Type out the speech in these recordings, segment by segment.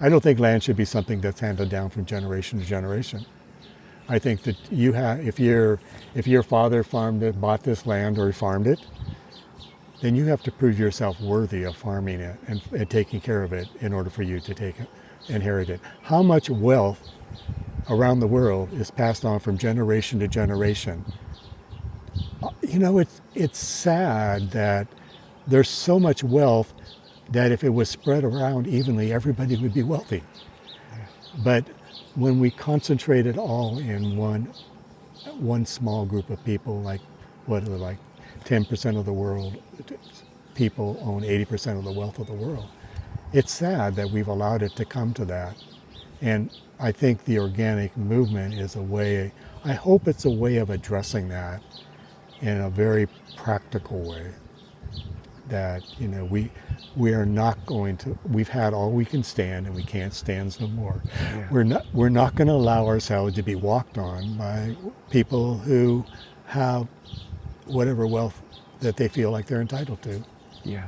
I don't think land should be something that's handed down from generation to generation. I think that if your father bought this land or he farmed it, then you have to prove yourself worthy of farming it and taking care of it in order for you to inherit it. How much wealth around the world is passed on from generation to generation? You know, it's sad that there's so much wealth that if it was spread around evenly, everybody would be wealthy. But when we concentrate it all in one small group of people, like 10% of the world people own 80% of the wealth of the world. It's sad that we've allowed it to come to that. And I think the organic movement is a way, I hope it's a way of addressing that in a very practical way. That, you know, we are not going to, we've had all we can stand and we can't stand no more. Yeah. We're not going to allow ourselves to be walked on by people who have whatever wealth that they feel like they're entitled to. Yeah.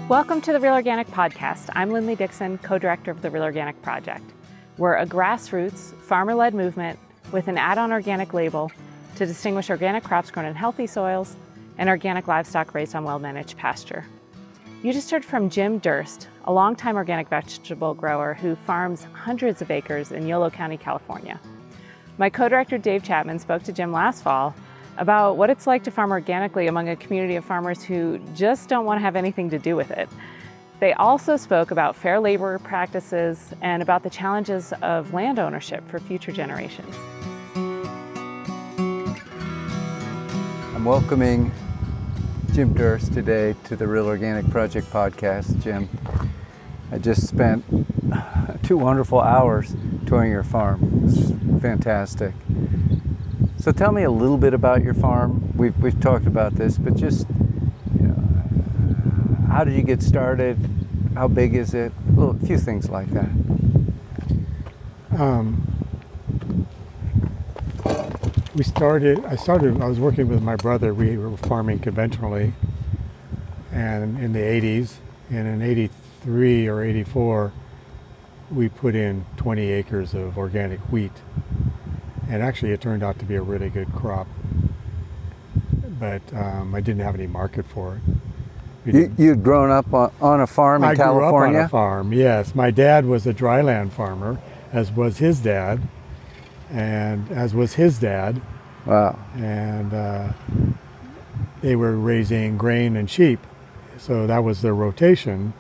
Welcome to the Real Organic Podcast. I'm Linley Dixon, co-director of the Real Organic Project. We're a grassroots, farmer-led movement with an add-on organic label to distinguish organic crops grown in healthy soils and organic livestock raised on well-managed pasture. You just heard from Jim Durst, a longtime organic vegetable grower who farms hundreds of acres in Yolo County, California. My co-director Dave Chapman spoke to Jim last fall about what it's like to farm organically among a community of farmers who just don't want to have anything to do with it. They also spoke about fair labor practices and about the challenges of land ownership for future generations. I'm welcoming Jim Durst today to the Real Organic Project podcast. Jim, I just spent 2 wonderful hours touring your farm. It's fantastic. So tell me a little bit about your farm. We've talked about this, but just, you know, how did you get started? How big is it? Well, a few things like that. I was working with my brother. We were farming conventionally and in the 80s, and in 83 or 84, we put in 20 acres of organic wheat. And actually it turned out to be a really good crop, but I didn't have any market for it. You'd grown up on a farm in California? I grew up on a farm, yes. My dad was a dryland farmer, as was his dad, and as was his dad. Wow. And they were raising grain and sheep, so that was their rotation.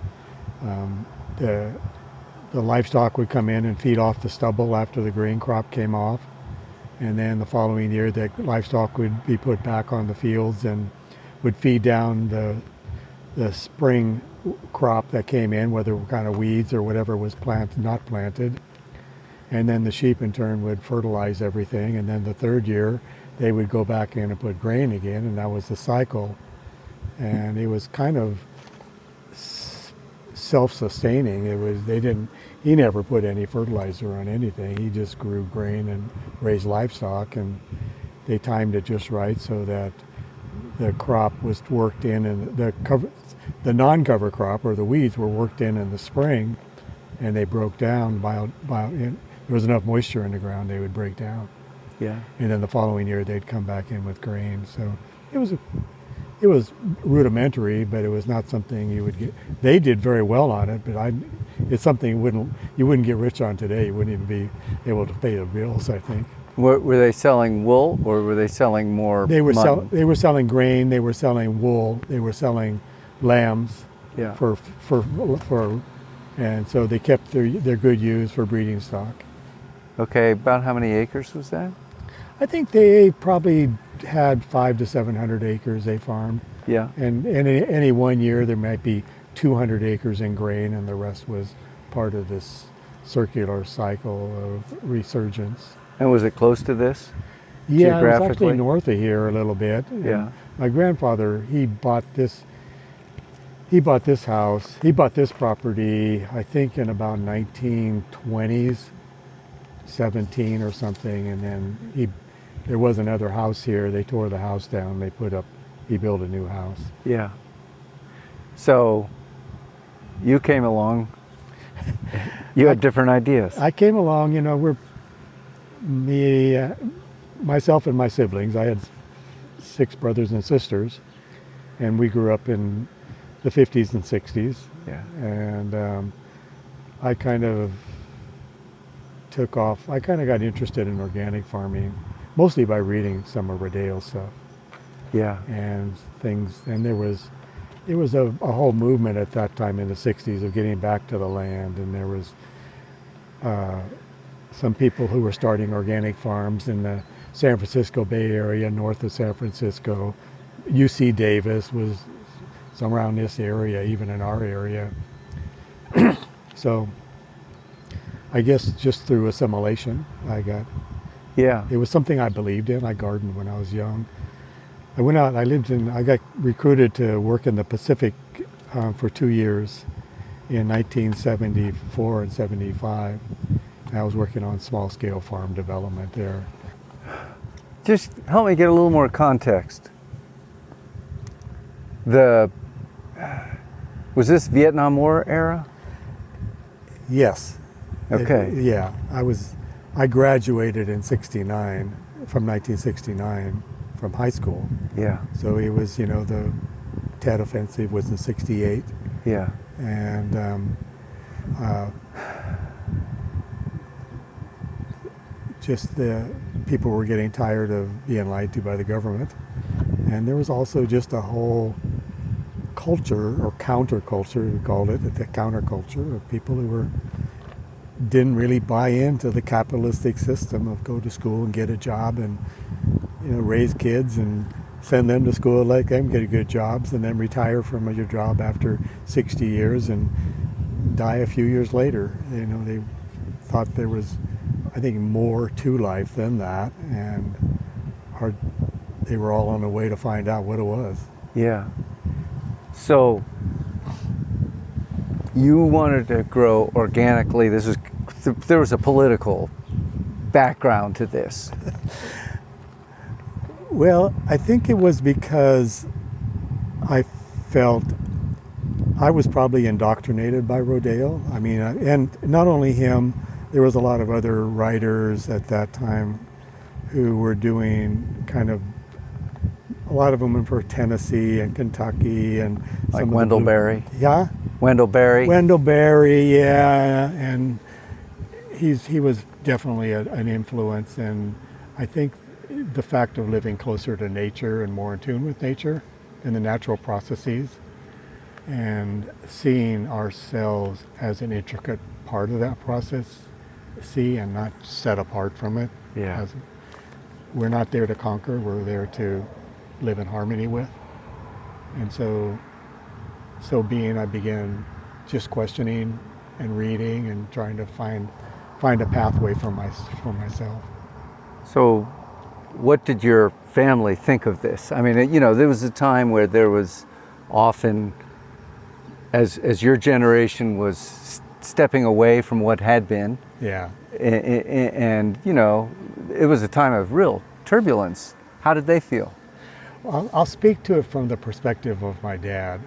The livestock would come in and feed off the stubble after the grain crop came off. And then the following year, the livestock would be put back on the fields and would feed down the spring crop that came in, whether it were kind of weeds or whatever was not planted. And then the sheep in turn would fertilize everything. And then the third year, they would go back in and put grain again, and that was the cycle. And it was kind of self-sustaining. He never put any fertilizer on anything. He just grew grain and raised livestock, and they timed it just right so that the crop was worked in, and the non-cover crop or the weeds were worked in the spring, and they broke down there was enough moisture in the ground, they would break down. Yeah. And then the following year they'd come back in with grain. So it was rudimentary, but it was not something you would get. They did very well on it, but it's something you wouldn't get rich on today. You wouldn't even be able to pay the bills, I think. Were they selling wool, or were they selling more mutton? They were selling grain. They were selling wool. They were selling lambs. Yeah. And so they kept their good ewes for breeding stock. Okay, about how many acres was that? I think they probably had 500 to 700 acres they farmed. Yeah. And in any one year there might be 200 acres in grain, and the rest was part of this circular cycle of resurgence. And was it close to this? Yeah, it was actually north of here a little bit. Yeah. And my grandfather, he bought this house, he bought this property, I think in about 1920s, 17 or something, and then there was another house here. They tore the house down. He built a new house. Yeah. So you came along. You had different ideas. I came along, myself and my siblings. I had 6 brothers and sisters, and we grew up in the 50s and 60s. Yeah. And I kind of took off. I kind of got interested in organic farming, mostly by reading some of Rodale's stuff. Yeah. And things. And there was a whole movement at that time in the 60s of getting back to the land, and there was some people who were starting organic farms in the San Francisco Bay Area, north of San Francisco. UC Davis was somewhere around this area, even in our area. So I guess just through assimilation, it was something I believed in. I gardened when I was young. I went out, I got recruited to work in the Pacific for 2 years in 1974 and 75. I was working on small scale farm development there. Just help me get a little more context. Was this Vietnam War era? Yes. Okay. Yeah, I graduated in 69, from 1969, from high school. Yeah. So it was, the Tet Offensive was in 68. Yeah. And just the people were getting tired of being lied to by the government. And there was also just a whole culture, or counterculture, we called it, the counterculture of people who didn't really buy into the capitalistic system of go to school and get a job and raise kids and send them to school like them, get good jobs, and then retire from your job after 60 years and die a few years later. They thought there was, I think, more to life than that, and they were all on the way to find out what it was. Yeah. So you wanted to grow organically. There was a political background to this. Well, I think it was because I felt I was probably indoctrinated by Rodale. I mean, and not only him, there was a lot of other writers at that time who were doing a lot of them were for Tennessee and Kentucky and like Wendell Berry. Yeah. Wendell Berry. Wendell Berry, yeah, and he was definitely an influence, and I think the fact of living closer to nature and more in tune with nature and the natural processes, and seeing ourselves as an intricate part of that process, and not set apart from it. Yeah. We're not there to conquer, we're there to live in harmony with. And so I began just questioning and reading and trying to find a pathway for myself. So what did your family think of this? I mean, there was a time where there was often, as your generation was stepping away from what had been. Yeah. And it was a time of real turbulence. How did they feel? I'll speak to it from the perspective of my dad.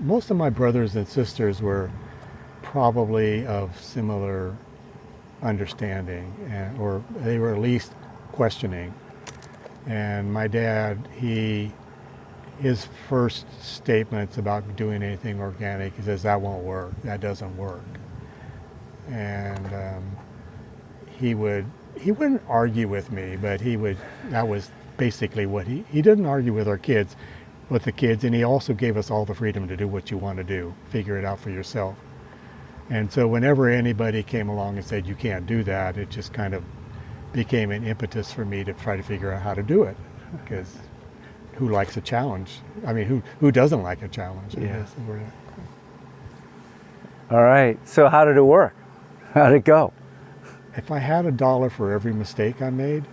Most of my brothers and sisters were probably of similar understanding, or they were at least questioning. And my dad, his first statements about doing anything organic, he says, that won't work, that doesn't work. And he wouldn't argue with me, but that was basically what he didn't argue with the kids, and he also gave us all the freedom to do what you want to do, figure it out for yourself. And so whenever anybody came along and said you can't do that, it just kind of became an impetus for me to try to figure out how to do it, because who likes a challenge? I mean, who doesn't like a challenge? Yeah. All right, so how did it work? How did it go? If I had $1 for every mistake I made,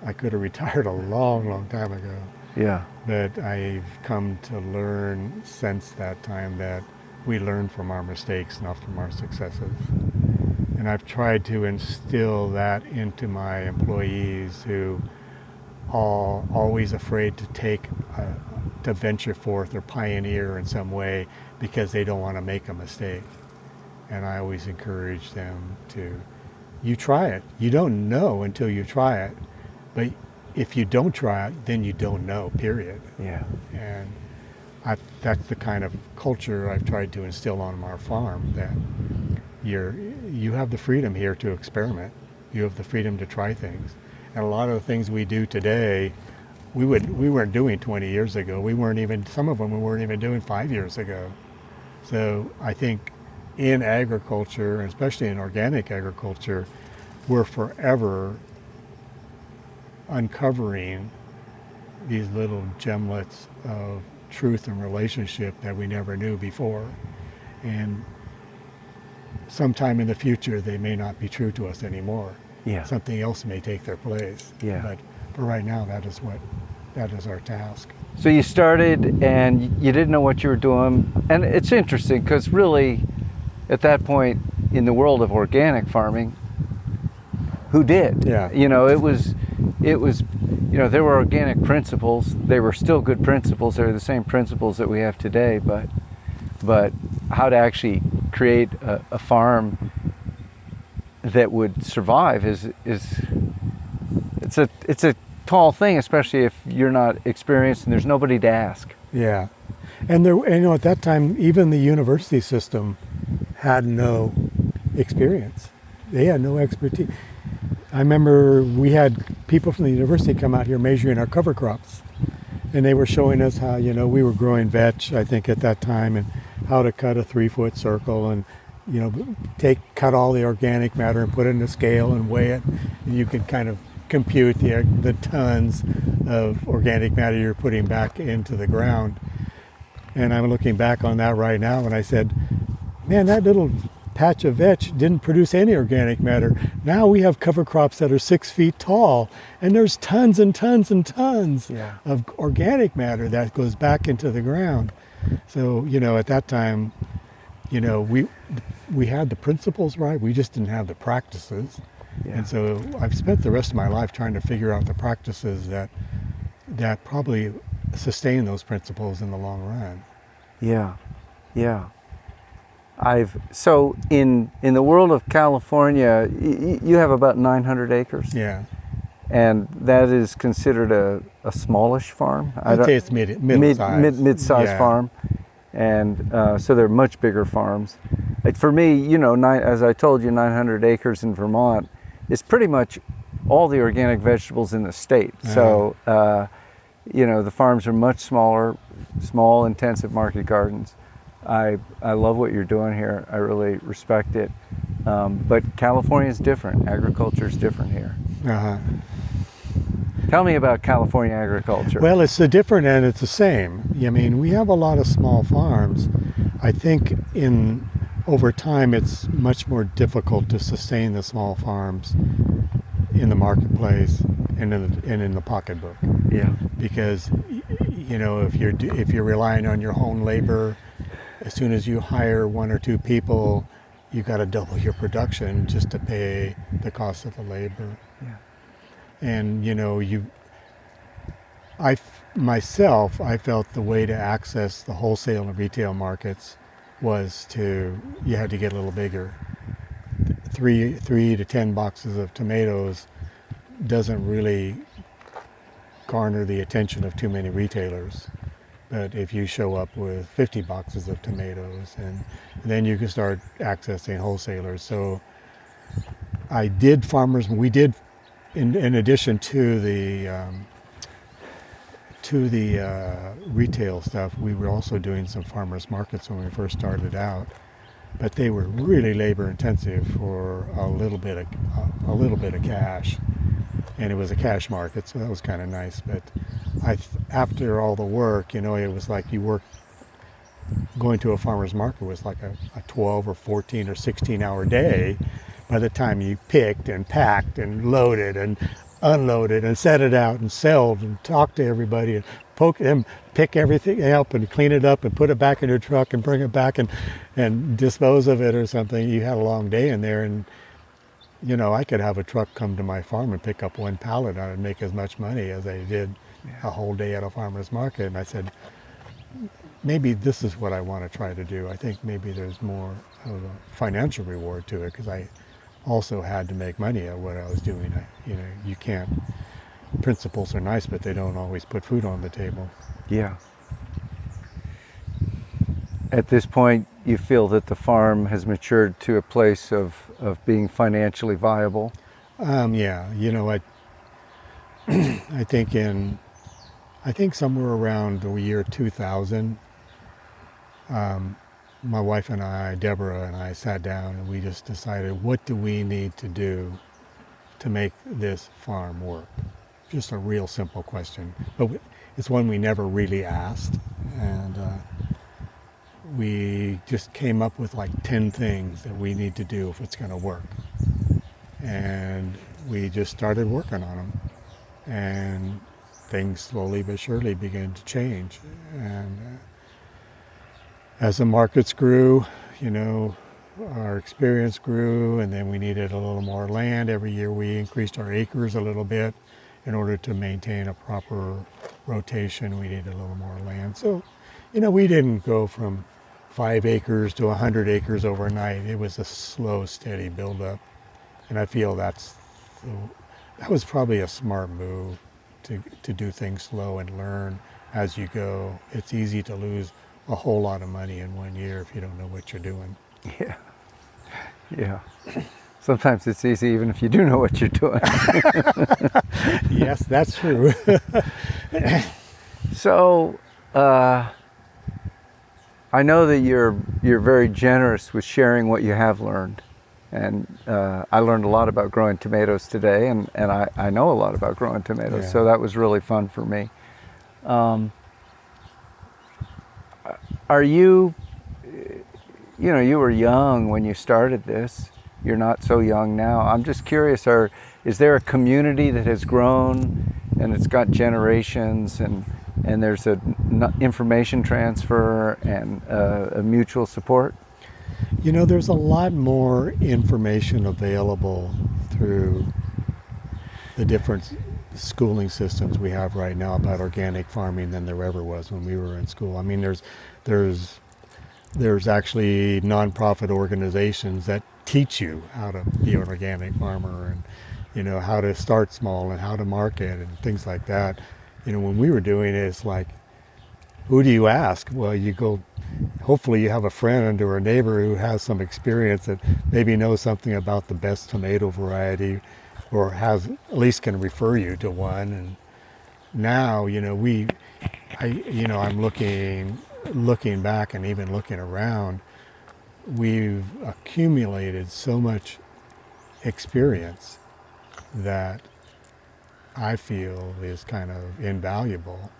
I could have retired a long, long time ago. Yeah. But I've come to learn since that time that we learn from our mistakes, not from our successes. And I've tried to instill that into my employees who always afraid to venture forth or pioneer in some way because they don't want to make a mistake. And I always encourage them to, you try it. You don't know until you try it. But if you don't try it, then you don't know, period. Yeah. And that's the kind of culture I've tried to instill on our farm, that you have the freedom here to experiment. You have the freedom to try things. And a lot of the things we do today, we weren't doing 20 years ago. Some of them we weren't even doing 5 years ago. So I think in agriculture, and especially in organic agriculture, we're forever uncovering these little gemlets of truth and relationship that we never knew before. And sometime in the future, they may not be true to us anymore. Yeah. Something else may take their place. Yeah. But for right now, that is our task. So you started and you didn't know what you were doing. And it's interesting because really at that point in the world of organic farming, who did? Yeah. It was, there were organic principles. They were still good principles. They were the same principles that we have today, but how to actually create a farm that would survive is it's a tall thing, especially if you're not experienced and there's nobody to ask. Yeah. And at that time, even the university system had no experience. They had no expertise. I remember we had people from the university come out here measuring our cover crops, and they were showing us how, we were growing vetch, I think at that time, and how to cut a 3-foot circle and, cut all the organic matter and put it in a scale and weigh it. And you could kind of compute the tons of organic matter you're putting back into the ground. And I'm looking back on that right now, and I said, man, that little patch of vetch didn't produce any organic matter. Now we have cover crops that are 6 feet tall, and there's tons and tons and tons of organic matter that goes back into the ground. So, at that time, we had the principles right, we just didn't have the practices. Yeah. And so I've spent the rest of my life trying to figure out the practices that probably sustain those principles in the long run. Yeah, yeah. So in the world of California, you have about 900 acres. Yeah. And that is considered a smallish farm. I'd say it's mid-size. Mid-size farm. And so they're much bigger farms. Like for me, as I told you, 900 acres in Vermont is pretty much all the organic vegetables in the state. So, the farms are much smaller, small, intensive market gardens. I love what you're doing here. I really respect it. But California is different. Agriculture is different here. Uh-huh. Tell me about California agriculture. Well, it's different and it's the same. I mean, we have a lot of small farms. I think over time it's much more difficult to sustain the small farms in the marketplace and in the pocketbook. Yeah. Because if you're relying on your own labor, as soon as you hire 1 or 2 people, you got to double your production just to pay the cost of the labor. Yeah. And I felt the way to access the wholesale and retail markets was you had to get a little bigger. 3 to 10 boxes of tomatoes doesn't really garner the attention of too many retailers. But if you show up with 50 boxes of tomatoes, and then you can start accessing wholesalers. So we did, in addition to the retail stuff, we were also doing some farmers markets when we first started out. But they were really labor intensive for a little bit of cash. And it was a cash market, so that was kind of nice. But after all the work, it was like going to a farmer's market was like a 12 or 14 or 16 hour day by the time you picked and packed and loaded and unloaded and set it out and sold and talked to everybody and pick everything up and clean it up and put it back in your truck and bring it back and dispose of it or something. You had a long day in there, and I could have a truck come to my farm and pick up one pallet and I'd make as much money as I did a whole day at a farmer's market. And I said, maybe this is what I want to try to do. I think maybe there's more of a financial reward to it because I also had to make money at what I was doing. You can't, principles are nice, but they don't always put food on the table. Yeah. At this point, you feel that the farm has matured to a place of being financially viable? Yeah, I think somewhere around the year 2000, my wife and I, Deborah and I, sat down and we just decided, what do we need to do to make this farm work? Just a real simple question, but it's one we never really asked, and we just came up with like 10 things that we need to do if it's going to work. And we just started working on them. And things slowly but surely began to change. And as the markets grew, our experience grew, and then we needed a little more land. Every year we increased our acres a little bit. In order to maintain a proper rotation, we needed a little more land. So, we didn't go from 5 acres to 100 acres overnight. It was a slow, steady buildup. And I feel that was probably a smart move to do things slow and learn as you go. It's easy to lose a whole lot of money in 1 year if you don't know what you're doing. Yeah. Yeah. Sometimes it's easy even if you do know what you're doing. Yes, that's true. So, I know that you're very generous with sharing what you have learned. And I learned a lot about growing tomatoes today, and I know a lot about growing tomatoes, so that was really fun for me. Are you were young when you started this. You're not so young now. I'm just curious, is there a community that has grown and it's got generations and there's information transfer and a mutual support? There's a lot more information available through the different schooling systems we have right now about organic farming than there ever was when we were in school. I mean, there's actually nonprofit organizations that teach you how to be an organic farmer and, how to start small and how to market and things like that. When we were doing it, it's like, who do you ask? Well, you go, hopefully you have a friend or a neighbor who has some experience that maybe knows something about the best tomato variety or at least can refer you to one. And now, I'm looking back and even looking around, we've accumulated so much experience that I feel is kind of invaluable.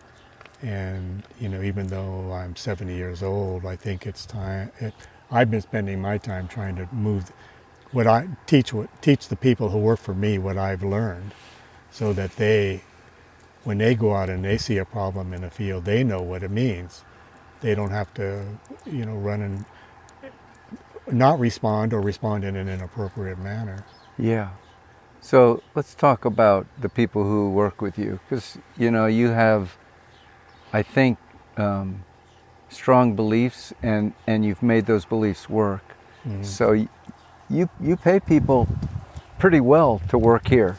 And, even though I'm 70 years old, I think it's time. I've been spending my time trying to move teach the people who work for me what I've learned, so that when they go out and they see a problem in a field, they know what it means. They don't have to, run and not respond or respond in an inappropriate manner. Yeah. So let's talk about the people who work with you, because, you have, I think, strong beliefs, and you've made those beliefs work. Mm-hmm. So you pay people pretty well to work here.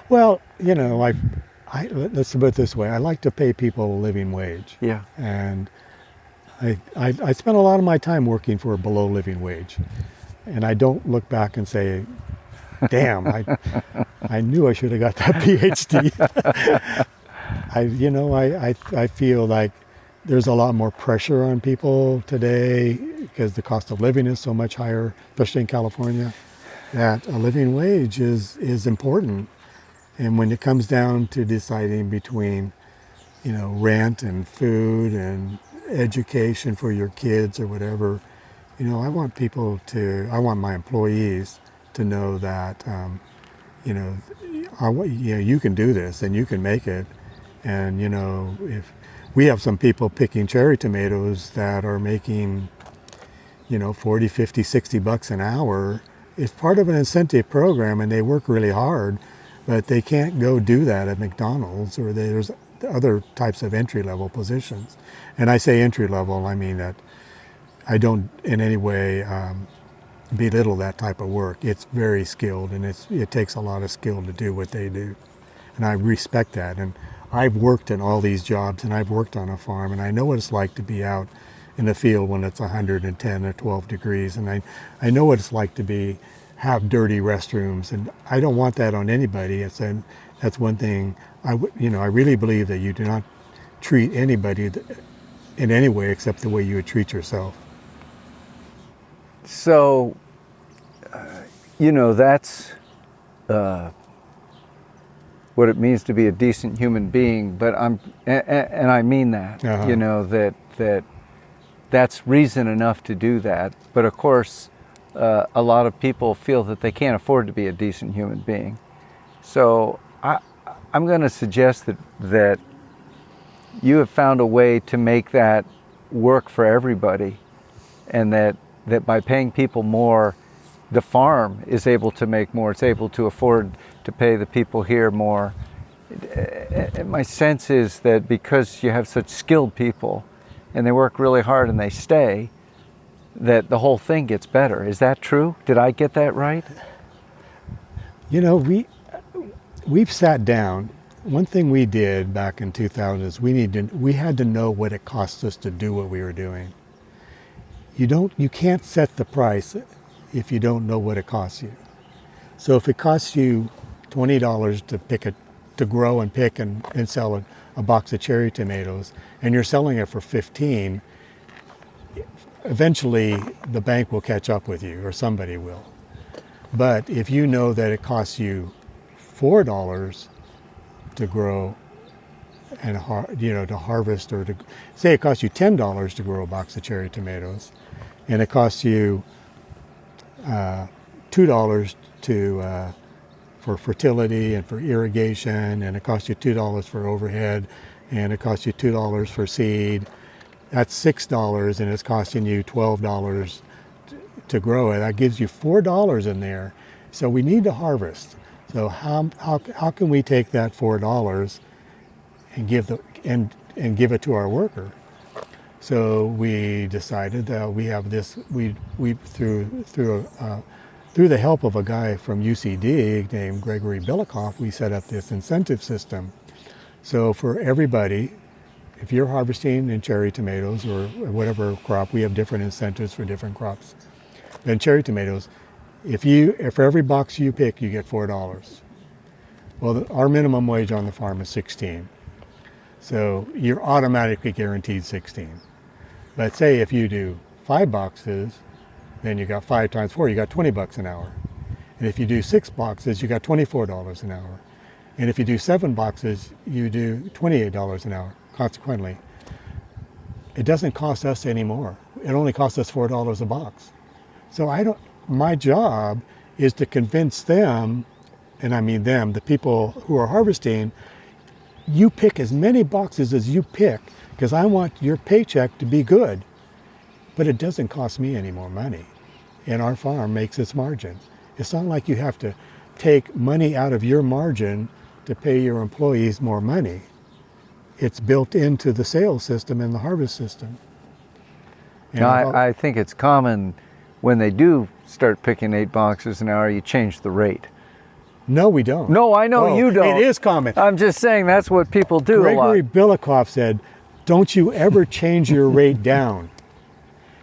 Well, let's put it this way. I like to pay people a living wage. Yeah. And I spend a lot of my time working for a below living wage. And I don't look back and say, damn, I knew I should have got that PhD. I feel like there's a lot more pressure on people today because the cost of living is so much higher, especially in California, that a living wage is important. And when it comes down to deciding between, rent and food and education for your kids or whatever, I want my employees to know that, you can do this and you can make it. And, if we have some people picking cherry tomatoes that are making, $40, $50, $60 an hour, it's part of an incentive program, and they work really hard, but they can't go do that at McDonald's, or there's other types of entry-level positions. And I say entry-level, I mean that I don't in any way belittle that type of work. It's very skilled, and it takes a lot of skill to do what they do. And I respect that. And I've worked in all these jobs, and I've worked on a farm, and I know what it's like to be out in the field when it's 110 or 12 degrees. And I know what it's like to have dirty restrooms, and I don't want that on anybody. That's one thing. I really believe that you do not treat anybody in any way except the way you would treat yourself. So, that's what it means to be a decent human being. But and I mean that. Uh-huh. That's reason enough to do that. But of course, a lot of people feel that they can't afford to be a decent human being. So I'm going to suggest that you have found a way to make that work for everybody, and that by paying people more, the farm is able to make more. It's able to afford to pay the people here more. My sense is that because you have such skilled people, and they work really hard and they stay, that the whole thing gets better. Is that true? Did I get that right? We've sat down. One thing we did back in 2000 is we had to know what it cost us to do what we were doing. You can't set the price if you don't know what it costs you. So if it costs you $20 to grow and pick and sell a box of cherry tomatoes, and you're selling it for $15, eventually the bank will catch up with you, or somebody will. But if you know that it costs you $4 to grow and to harvest, or to say it costs you $10 to grow a box of cherry tomatoes, and it costs you $2 for fertility and for irrigation, and it costs you $2 for overhead, and it costs you $2 for seed. That's $6, and it's costing you $12 to grow it. That gives you $4 in there. So we need to harvest. So how can we take that $4 and give it to our worker? So we decided that we have this. We through the help of a guy from UCD named Gregory Bilikoff, we set up this incentive system. So for everybody, if you're harvesting in cherry tomatoes or whatever crop, we have different incentives for different crops. In cherry tomatoes, if for every box you pick, you get $4. Well, our minimum wage on the farm is $16. So you're automatically guaranteed $16. But say if you do 5 boxes, then you got 5 times 4, you got $20 an hour. And if you do 6 boxes, you got $24 an hour. And if you do 7 boxes, you do $28 an hour. Consequently, it doesn't cost us any more. It only costs us $4 a box. So my job is to convince them, and I mean them, the people who are harvesting, you pick as many boxes as you pick, because I want your paycheck to be good. But it doesn't cost me any more money. And our farm makes its margin. It's not like you have to take money out of your margin to pay your employees more money. It's built into the sales system and the harvest system. And now, I think it's common when they do start picking 8 boxes an hour, you change the rate. No, we don't. No, I know you don't. It is common. I'm just saying that's what people do a lot. Gregory Bilikoff said, don't you ever change your rate down.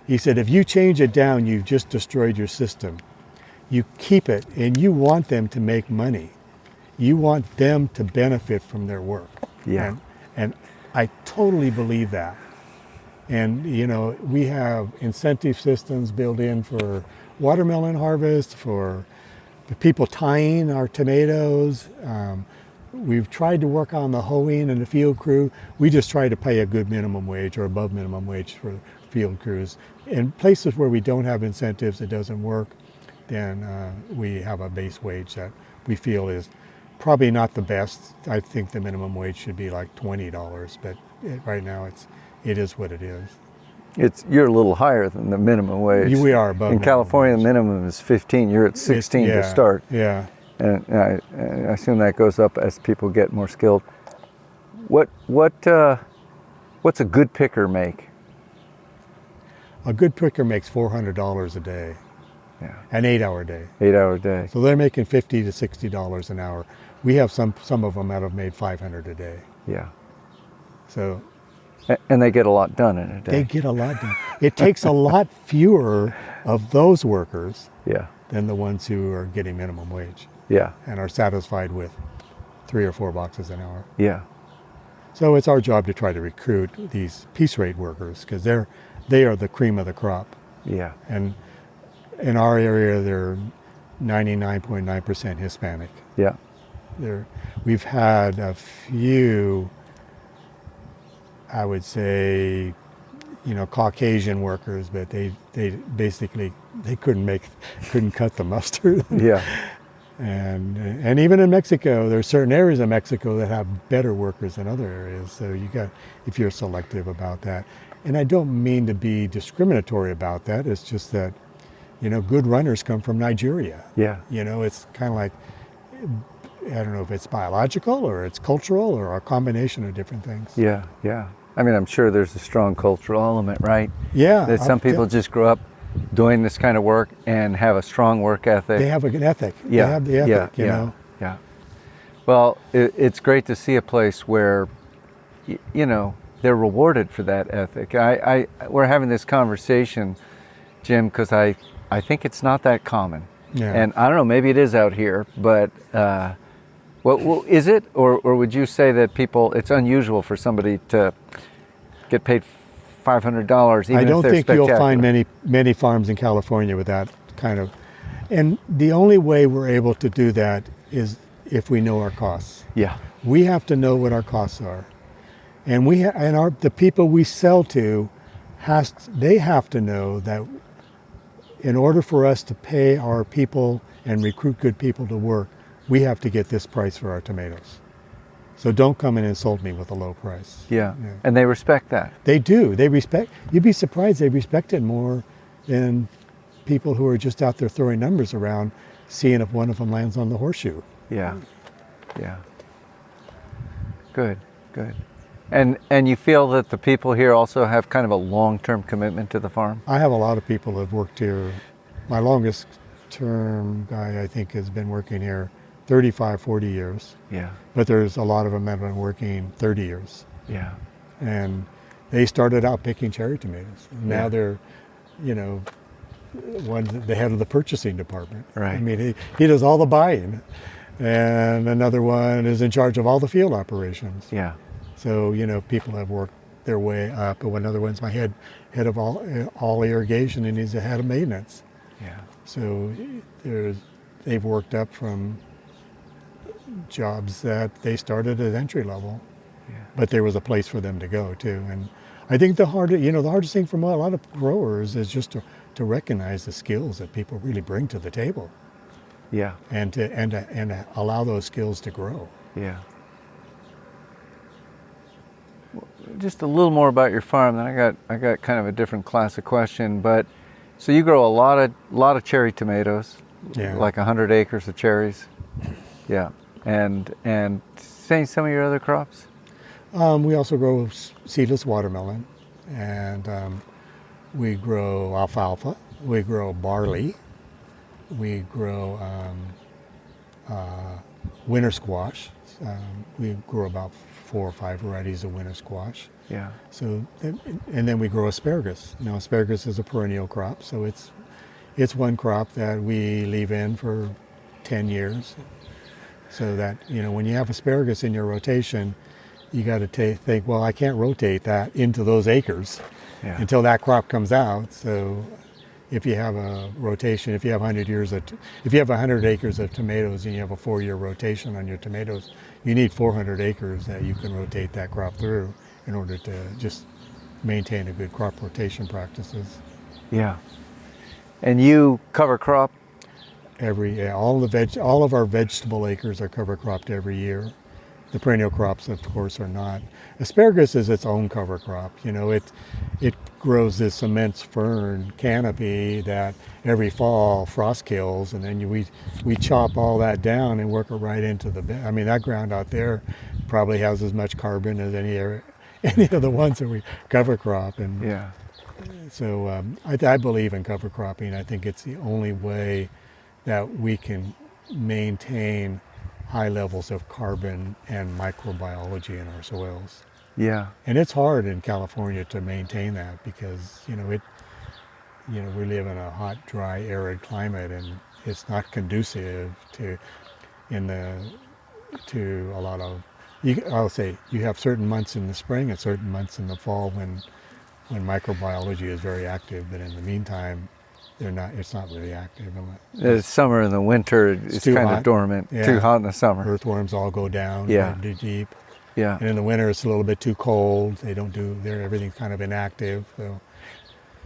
He said, if you change it down, you've just destroyed your system. You keep it, and you want them to make money. You want them to benefit from their work. Yeah. And I totally believe that. And, we have incentive systems built in for watermelon harvest, for the people tying our tomatoes. We've tried to work on the hoeing and the field crew. We just try to pay a good minimum wage or above minimum wage for field crews. In places where we don't have incentives, it doesn't work, then we have a base wage that we feel is probably not the best. I think the minimum wage should be like $20, but right now it is what it is. You're a little higher than the minimum wage. We are above. In California, the minimum is 15. You're at 16 to start. Yeah. And I assume that goes up as people get more skilled. What's a good picker make? A good picker makes $400 a day. Yeah. An 8-hour day. 8-hour day. So they're making $50 to $60 an hour. We have some of them that have made $500 a day. Yeah. So. And they get a lot done in a day. They get a lot done. It takes a lot fewer of those workers than the ones who are getting minimum wage. Yeah. And are satisfied with 3 or 4 boxes an hour. Yeah. So it's our job to try to recruit these piece rate workers because they are the cream of the crop. Yeah. And in our area, they're 99.9% Hispanic. Yeah. We've had a few, I would say, Caucasian workers, but they basically couldn't cut the mustard. Yeah. And even in Mexico, there's certain areas of Mexico that have better workers than other areas. So if you're selective about that. And I don't mean to be discriminatory about that. It's just that, good runners come from Nigeria. Yeah. It's kind of like, I don't know if it's biological or it's cultural or a combination of different things. Yeah, yeah. I mean, I'm sure there's a strong cultural element, right? Yeah. That some people just grow up doing this kind of work and have a strong work ethic. They have an ethic. Yeah. They have the ethic, you know. Yeah. Well, it's great to see a place where, they're rewarded for that ethic. We're having this conversation, Jim, because I think it's not that common. Yeah. And I don't know, maybe it is out here, but is it? Or would you say that it's unusual for somebody to get paid $500 even I don't if they're think you'll find spectacular? many farms in California with that kind of, and the only way we're able to do that is if we know our costs. Yeah. We have to know what our costs are, and the people we sell to they have to know that in order for us to pay our people and recruit good people to work, we have to get this price for our tomatoes. So don't come and insult me with a low price. Yeah. And they respect that. They do. You'd be surprised they respect it more than people who are just out there throwing numbers around, seeing if one of them lands on the horseshoe. Yeah. Yeah. Good. And you feel that the people here also have kind of a long-term commitment to the farm? I have a lot of people that have worked here. My longest term guy, I think, has been working here 35, 40 years. Yeah. But there's a lot of them that have been working 30 years. Yeah. And they started out picking cherry tomatoes. Now they're, the head of the purchasing department. Right. I mean, he does all the buying. And another one is in charge of all the field operations. Yeah. So, people have worked their way up. And another one's my head of all irrigation, and he's the head of maintenance. Yeah. So they've worked up from jobs that they started at entry level, but there was a place for them to go too. And I think the hardest thing for a lot of growers is just to recognize the skills that people really bring to the table. Yeah. And to allow those skills to grow. Yeah. Well, just a little more about your farm. Then I got kind of a different class of question, but so you grow a lot of cherry tomatoes, like 100 acres of cherries. Yeah. And say some of your other crops? We also grow seedless watermelon, and we grow alfalfa. We grow barley. We grow winter squash. We grow about 4 or 5 varieties of winter squash. Yeah. So, and then we grow asparagus. Now, asparagus is a perennial crop, so it's one crop that we leave in for 10 years. So that, when you have asparagus in your rotation, you got to think, well, I can't rotate that into those acres until that crop comes out. So if you have a rotation, if you have 100 acres of tomatoes and you have a 4-year rotation on your tomatoes, you need 400 acres that you can rotate that crop through in order to just maintain a good crop rotation practices. Yeah. And you cover crop? All of our vegetable acres are cover cropped every year, The perennial crops, of course, are not. Asparagus is its own cover crop. It grows this immense fern canopy that every fall frost kills, and then we chop all that down and work it right into the bed. I mean, that ground out there probably has as much carbon as any of the ones that we cover crop. And Yeah. so I believe in cover cropping. I think it's the only way that we can maintain high levels of carbon and microbiology in our soils. Yeah. And it's hard in California to maintain that because, we live in a hot, dry, arid climate, and it's not conducive to a lot of, I'll say you have certain months in the spring and certain months in the fall when microbiology is very active, but in the meantime, it's not really active. The summer and the winter, it's too kind hot. of dormant, Yeah. too hot in the summer. Earthworms all go down, Yeah. too deep. Yeah. And in the winter, it's a little bit too cold. Everything's kind of inactive. So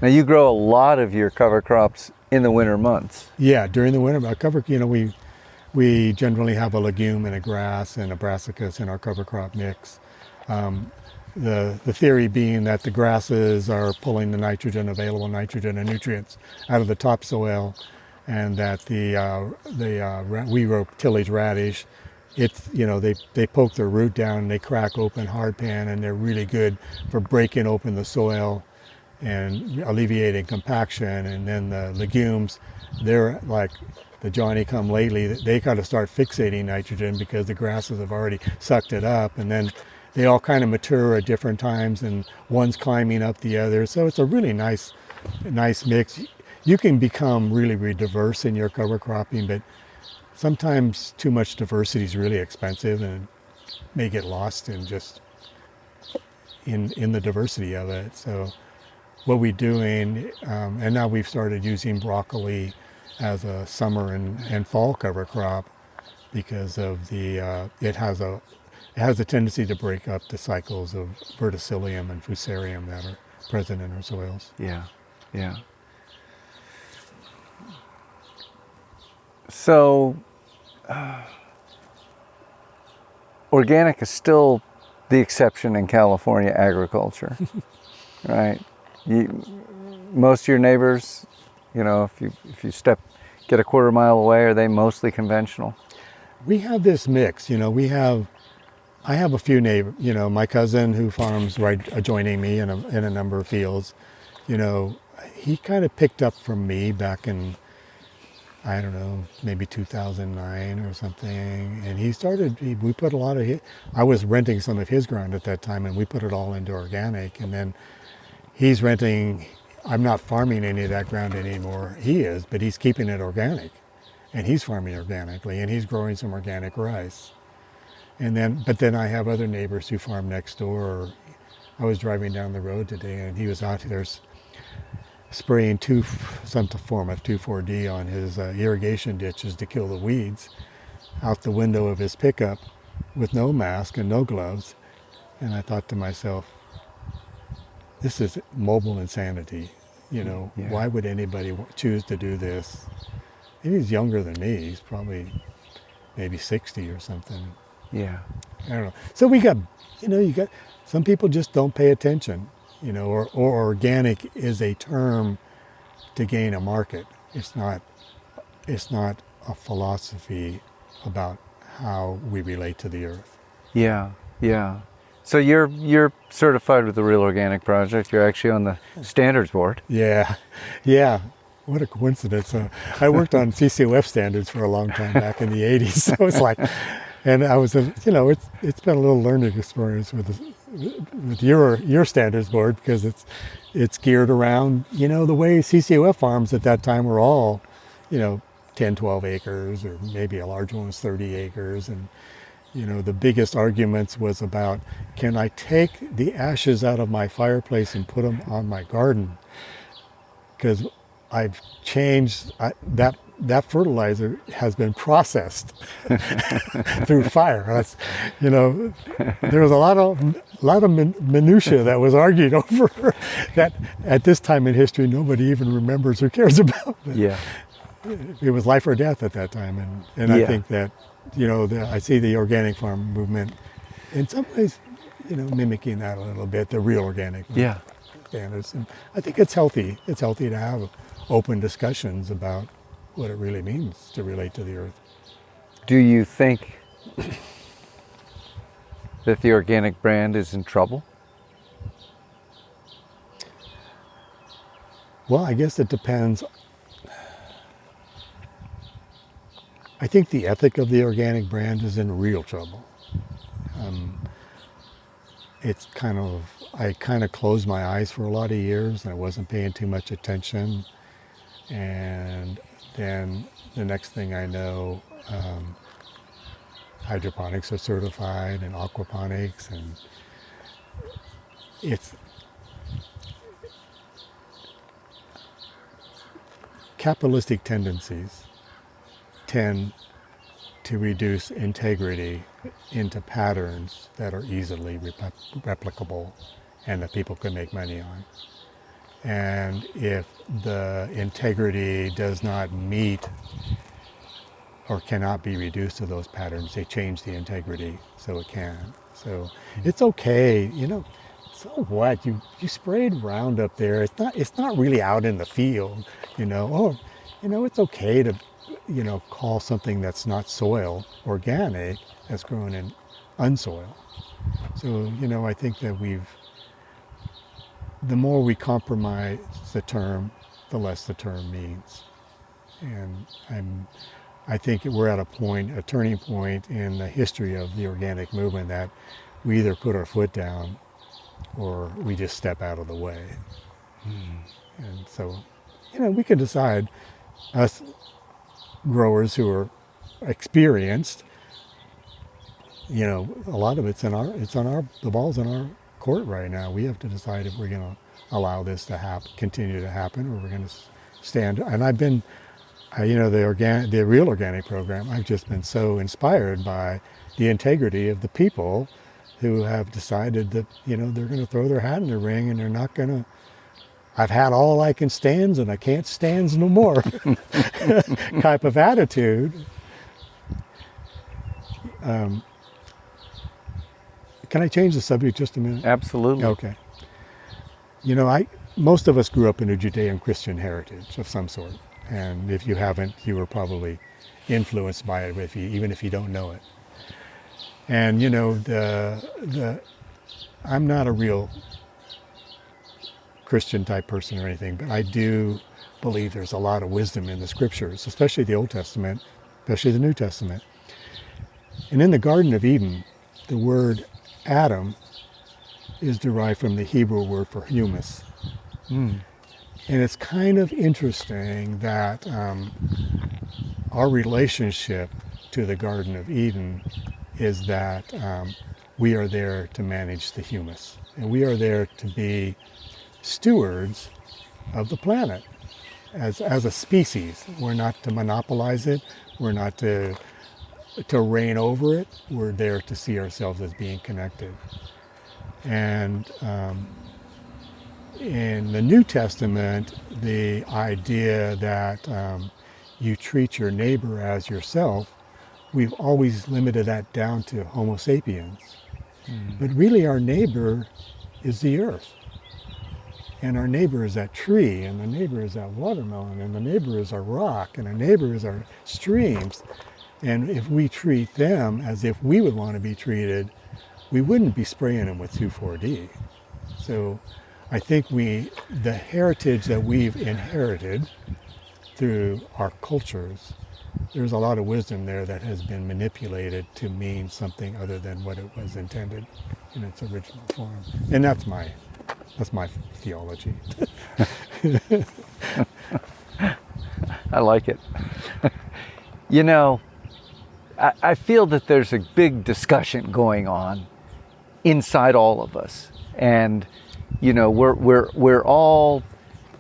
Now you grow a lot of your cover crops in the winter months. yeah, during the winter, but cover, we generally have a legume and a grass and a brassicas in our cover crop mix. The theory being that the grasses are pulling the available nitrogen and nutrients out of the topsoil, and that we grow tillage radish. They poke their root down and they crack open hardpan, and they're really good for breaking open the soil and alleviating compaction. And then the legumes, they're like the Johnny come lately. They got to start fixating nitrogen because the grasses have already sucked it up, and then they all kind of mature at different times, and one's climbing up the other. So it's a really nice mix. You can become really, really diverse in your cover cropping, but sometimes too much diversity is really expensive and may get lost in the diversity of it. So what we're doing, and now we've started using broccoli as a summer and fall cover crop because of it has a tendency to break up the cycles of verticillium and fusarium that are present in our soils. Yeah. Yeah. So, organic is still the exception in California agriculture, right? Most of your neighbors, if you get a quarter mile away, are they mostly conventional? We have this mix. I have a few neighbors. My cousin who farms right adjoining me in a number of fields. He kind of picked up from me back in, I don't know, maybe 2009 or something. And we put a lot of I was renting some of his ground at that time, and we put it all into organic. And then he's renting, I'm not farming any of that ground anymore. He is, but he's keeping it organic. And he's farming organically, and he's growing some organic rice. But then I have other neighbors who farm next door. I was driving down the road today, and he was out there spraying some form of 2,4-D on his irrigation ditches to kill the weeds out the window of his pickup with no mask and no gloves. And I thought to myself, this is mobile insanity. Yeah. Why would anybody choose to do this? And he's younger than me. He's probably maybe 60 or something. Yeah. I don't know. So we got, some people just don't pay attention, or organic is a term to gain a market. It's not a philosophy about how we relate to the earth. Yeah. Yeah. So you're certified with the Real Organic Project. You're actually on the standards board. Yeah. What a coincidence. I worked on CCOF standards for a long time back in the 80s. So it's like, and I was, it's been a little learning experience with your standards board because it's geared around, the way CCOF farms at that time were all, 10, 12 acres, or maybe a large one was 30 acres. And, the biggest arguments was about, can I take the ashes out of my fireplace and put them on my garden? Because I've changed, that fertilizer has been processed through fire. There was a lot of minutia that was argued over that at this time in history nobody even remembers or cares about. Yeah. It was life or death at that time, and Yeah. I think that I see the organic farm movement in some ways, mimicking that a little bit, the real organic Yeah. standards. And I think it's healthy. It's healthy to have open discussions about what it really means to relate to the earth. Do you think that the organic brand is in trouble? Well, I guess it depends. I think the ethic of the organic brand is in real trouble. I kind of closed my eyes for a lot of years and I wasn't paying too much attention. And then the next thing I know, hydroponics are certified and aquaponics, and it's capitalistic tendencies tend to reduce integrity into patterns that are easily replicable and that people can make money on. And if the integrity does not meet or cannot be reduced to those patterns, they change the integrity so it can. So it's okay, so what? You sprayed Roundup there. It's not really out in the field, it's okay to call something that's not soil organic, that's grown in unsoil. So, I think that the more we compromise the term, the less the term means. And I think we're at a turning point in the history of the organic movement that we either put our foot down or we just step out of the way. And so, we can decide, us growers who are experienced, a lot of the ball's in our court right now. We have to decide if we're going to allow this to continue to happen, or we're going to stand. And I've been, the Real Organic program, I've just been so inspired by the integrity of the people who have decided that, they're going to throw their hat in the ring and they're not going to, I've had all I can stands and I can't stands no more type of attitude. Can I change the subject just a minute? Absolutely. Okay. Most of us grew up in a Judean-Christian heritage of some sort. And if you haven't, you were probably influenced by it, even if you don't know it. And, I'm not a real Christian type person or anything, but I do believe there's a lot of wisdom in the scriptures, especially the Old Testament, especially the New Testament. And in the Garden of Eden, the word Adam is derived from the Hebrew word for humus. And it's kind of interesting that our relationship to the Garden of Eden is that we are there to manage the humus. And we are there to be stewards of the planet as a species. We're not to monopolize it. We're not to reign over it. We're there to see ourselves as being connected. And in the New Testament, the idea that you treat your neighbor as yourself, we've always limited that down to Homo sapiens. But really our neighbor is the earth. And our neighbor is that tree, and the neighbor is that watermelon, and the neighbor is our rock, and our neighbor is our streams. And if we treat them as if we would want to be treated, we wouldn't be spraying them with 2,4-D. So I think the heritage that we've inherited through our cultures, there's a lot of wisdom there that has been manipulated to mean something other than what it was intended in its original form. And that's my theology. I like it. I feel that there's a big discussion going on inside all of us. And, we're all,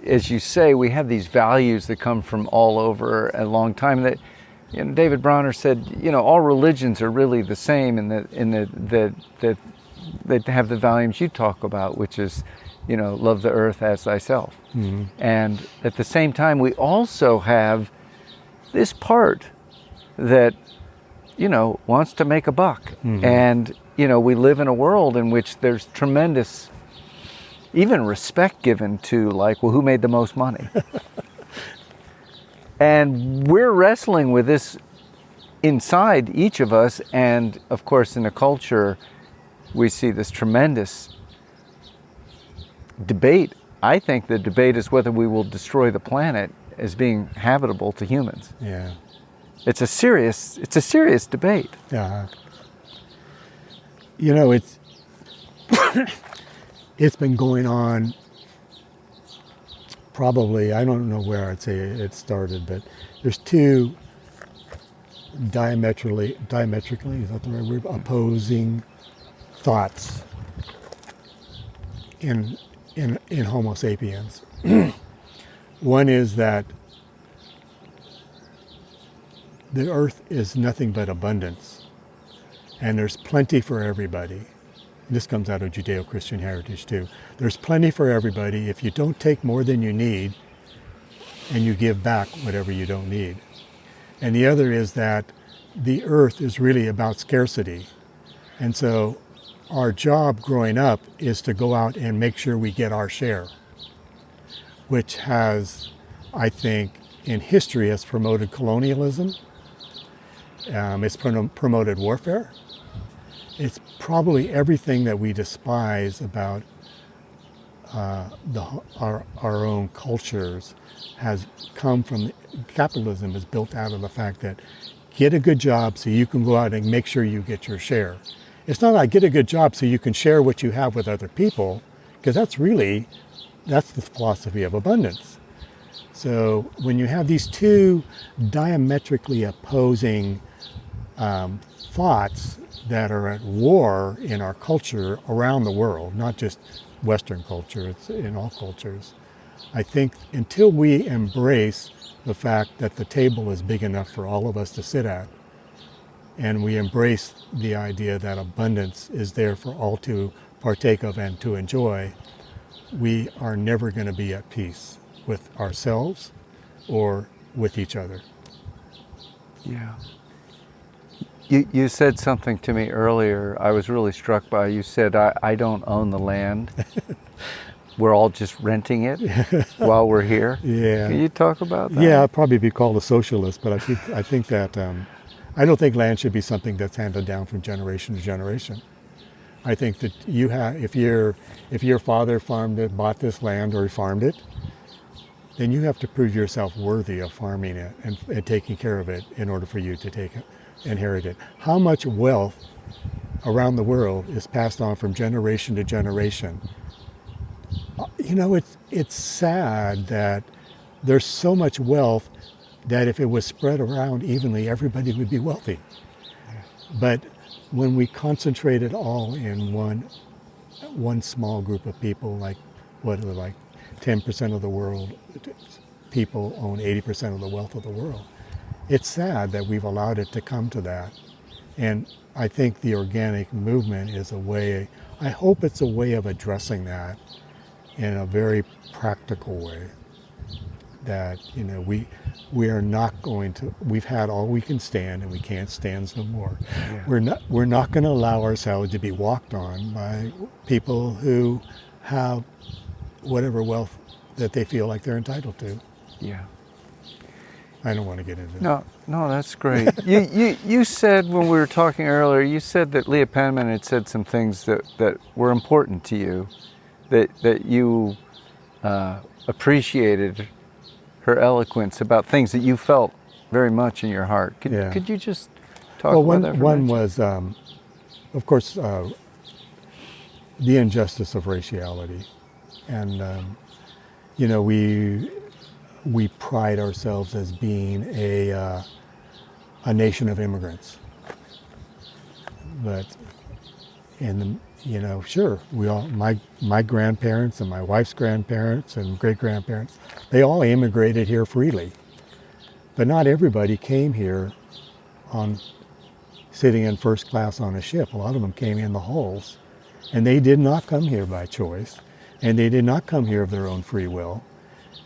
as you say, we have these values that come from all over a long time that, David Bronner said, all religions are really the same in that they have the values you talk about, which is, love the earth as thyself. Mm-hmm. And at the same time, we also have this part that, wants to make a buck. Mm-hmm. And we live in a world in which there's tremendous, even respect given to, like, well, who made the most money? And we're wrestling with this inside each of us, and of course in the culture we see this tremendous debate. I think the debate is whether we will destroy the planet as being habitable to humans. Yeah. It's a serious debate. Yeah. You know, it's it's been going on probably, I don't know where I'd say it started, but there's two diametrically, is that the right word? Opposing thoughts in Homo sapiens. One is that the earth is nothing but abundance, and there's plenty for everybody. This comes out of Judeo-Christian heritage too. There's plenty for everybody if you don't take more than you need and you give back whatever you don't need. And the other is that the earth is really about scarcity. And so our job growing up is to go out and make sure we get our share, which has, I think, in history has promoted colonialism. It's promoted warfare. It's probably everything that we despise about our own cultures has come from, capitalism is built out of the fact that get a good job so you can go out and make sure you get your share. It's not like get a good job so you can share what you have with other people, because that's the philosophy of abundance. So when you have these two diametrically opposing thoughts that are at war in our culture around the world, not just Western culture, it's in all cultures. I think until we embrace the fact that the table is big enough for all of us to sit at, and we embrace the idea that abundance is there for all to partake of and to enjoy, we are never going to be at peace with ourselves or with each other. Yeah. You said something to me earlier I was really struck by. You said, I don't own the land. We're all just renting it while we're here. Yeah. Can you talk about that? Yeah, I'd probably be called a socialist, but I think that I don't think land should be something that's handed down from generation to generation. I think that if your father bought this land or farmed it, then you have to prove yourself worthy of farming it and taking care of it in order for you to inherit it. How much wealth around the world is passed on from generation to generation? You know, it's sad that there's so much wealth that if it was spread around evenly, everybody would be wealthy. But when we concentrate it all in one small group of people, like 10% of the world, people own 80% of the wealth of the world. It's sad that we've allowed it to come to that. And I think the organic movement is a way, I hope it's a way of addressing that in a very practical way. That, we are not going to, we've had all we can stand and we can't stand no more. Yeah. We're not going to allow ourselves to be walked on by people who have whatever wealth that they feel like they're entitled to. Yeah. I don't want to get into it. No, that's great. You said when we were talking earlier, you said that Leah Penman had said some things that were important to you, that you appreciated her eloquence about things that you felt very much in your heart. Could you just talk about that for one was, of course, the injustice of raciality. And, we pride ourselves as being a nation of immigrants. But sure, we all, my grandparents and my wife's grandparents and great-grandparents, they all immigrated here freely. But not everybody came here sitting in first class on a ship. A lot of them came in the hulls. And they did not come here by choice. And they did not come here of their own free will.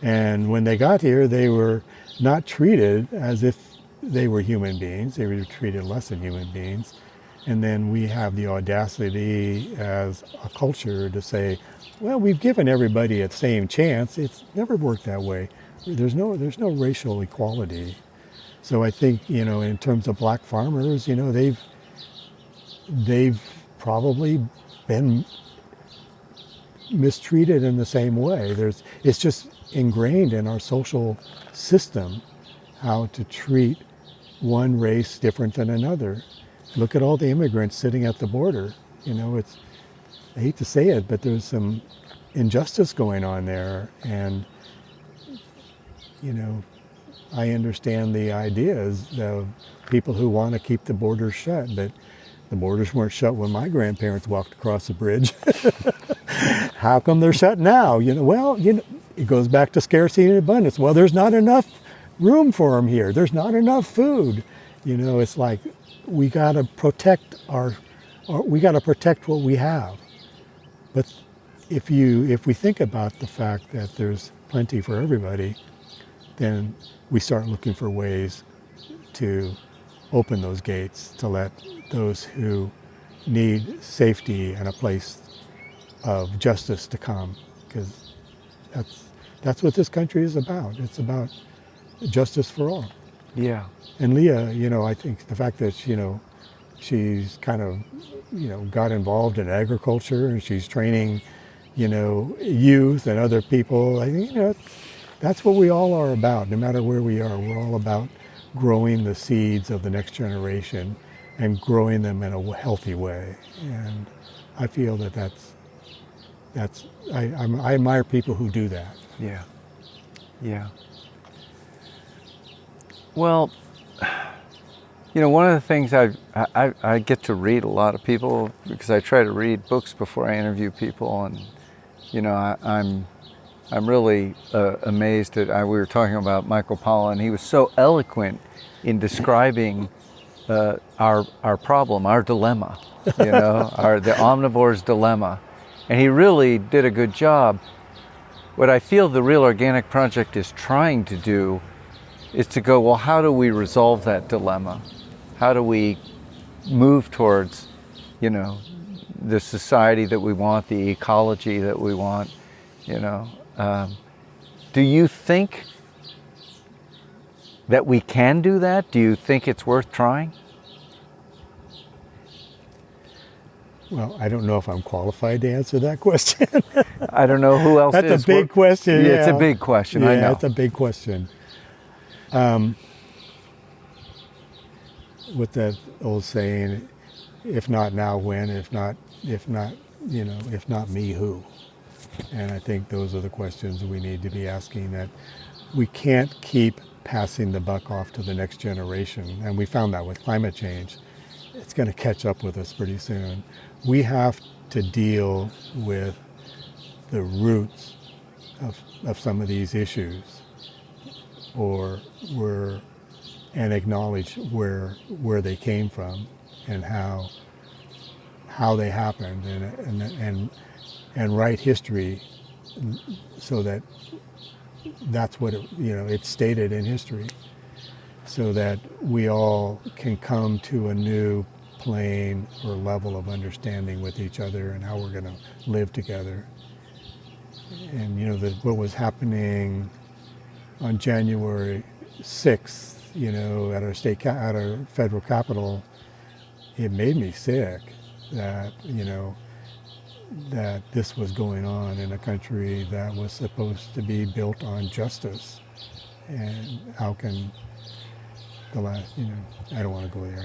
And when they got here, they were not treated as if they were human beings. They were treated less than human beings. And then we have the audacity as a culture to say, well, we've given everybody a same chance. It's never worked that way. There's no racial equality. So I think, in terms of black farmers, they've probably been mistreated in the same way. It's just ingrained in our social system how to treat one race different than another. Look at all the immigrants sitting at the border. I hate to say it, but there's some injustice going on there. And, I understand the ideas of people who want to keep the borders shut, but the borders weren't shut when my grandparents walked across the bridge. How come they're shut now? It goes back to scarcity and abundance. Well, there's not enough room for them here. There's not enough food. It's like we got to protect we got to protect what we have. But if we think about the fact that there's plenty for everybody, then we start looking for ways to open those gates to let those who need safety and a place of justice to come, because that's what this country is about. It's about justice for all. Yeah. And Leah, I think the fact that she's kind of got involved in agriculture and she's training youth and other people, I think that's what we all are about. No matter where we are, we're all about growing the seeds of the next generation and growing them in a healthy way. And I feel I admire people who do that. Yeah. Yeah. Well, one of the things I get to read a lot of people, because I try to read books before I interview people, and I'm really amazed at. We were talking about Michael Pollan. He was so eloquent in describing our problem, our dilemma, the omnivore's dilemma, and he really did a good job. What I feel the Real Organic Project is trying to do is to go, well, how do we resolve that dilemma? How do we move towards, the society that we want, the ecology that we want, Do you think that we can do that? Do you think it's worth trying? Well, I don't know if I'm qualified to answer that question. I don't know who else That's is. a big question. Yeah, it's a big question. I know. That's a big question. With that old saying, if not now, when? If not me, who? And I think those are the questions we need to be asking, that we can't keep passing the buck off to the next generation. And we found that with climate change. It's going to catch up with us pretty soon. We have to deal with the roots of some of these issues, and acknowledge where they came from and how they happened, and write history so that that's what it's stated in history, so that we all can come to a new plane or level of understanding with each other and how we're going to live together. And what was happening on January 6th, at our federal capitol, it made me sick that that this was going on in a country that was supposed to be built on justice. And how can I don't want to go there.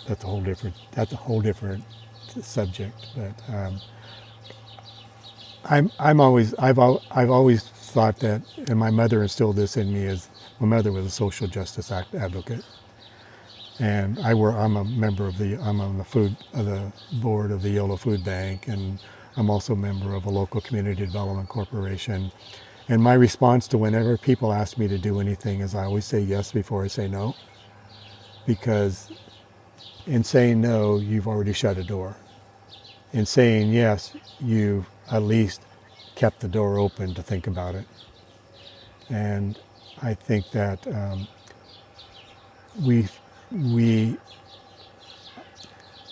That's a whole different subject. But I've always thought that, and my mother instilled this in me, my mother was a social justice advocate, and I'm a member I'm on the board of the Yolo Food Bank, and I'm also a member of a local community development corporation. And my response to whenever people ask me to do anything is I always say yes before I say no, because in saying no, you've already shut a door. In saying yes, you've at least kept the door open to think about it. And I think that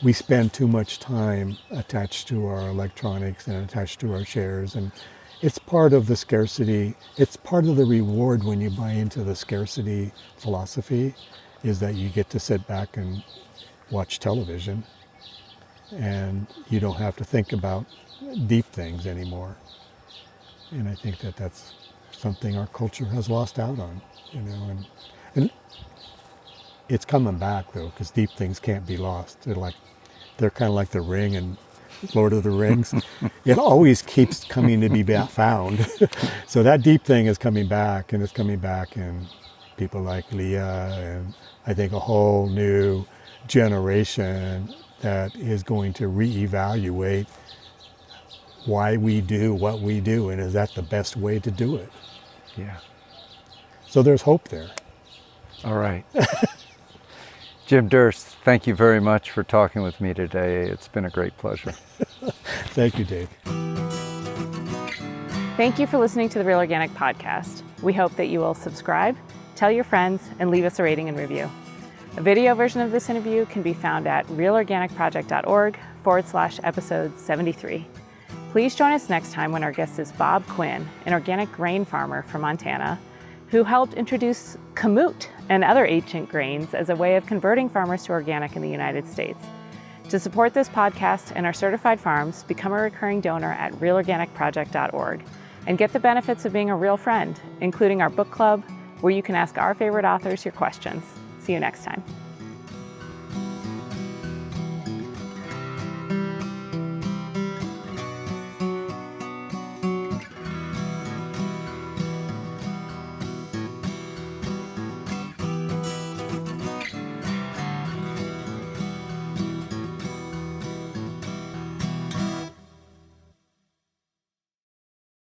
we spend too much time attached to our electronics and attached to our shares, and it's part of the scarcity. It's part of the reward when you buy into the scarcity philosophy, is that you get to sit back and watch television, and you don't have to think about deep things anymore. And I think that that's something our culture has lost out on, and it's coming back though, because deep things can't be lost. They're kind of like the ring and Lord of the Rings. It always keeps coming to be found. So that deep thing is coming back, and it's coming back in people like Leah, and I think a whole new generation that is going to reevaluate why we do what we do, and is that the best way to do it? Yeah. So there's hope there. All right. Jim Durst, thank you very much for talking with me today. It's been a great pleasure. Thank you, Dave. Thank you for listening to the Real Organic Podcast. We hope that you will subscribe, tell your friends, and leave us a rating and review. A video version of this interview can be found at realorganicproject.org/episode 73. Please join us next time when our guest is Bob Quinn, an organic grain farmer from Montana, who helped introduce kamut and other ancient grains as a way of converting farmers to organic in the United States. To support this podcast and our certified farms, become a recurring donor at realorganicproject.org and get the benefits of being a real friend, including our book club, where you can ask our favorite authors your questions. See you next time.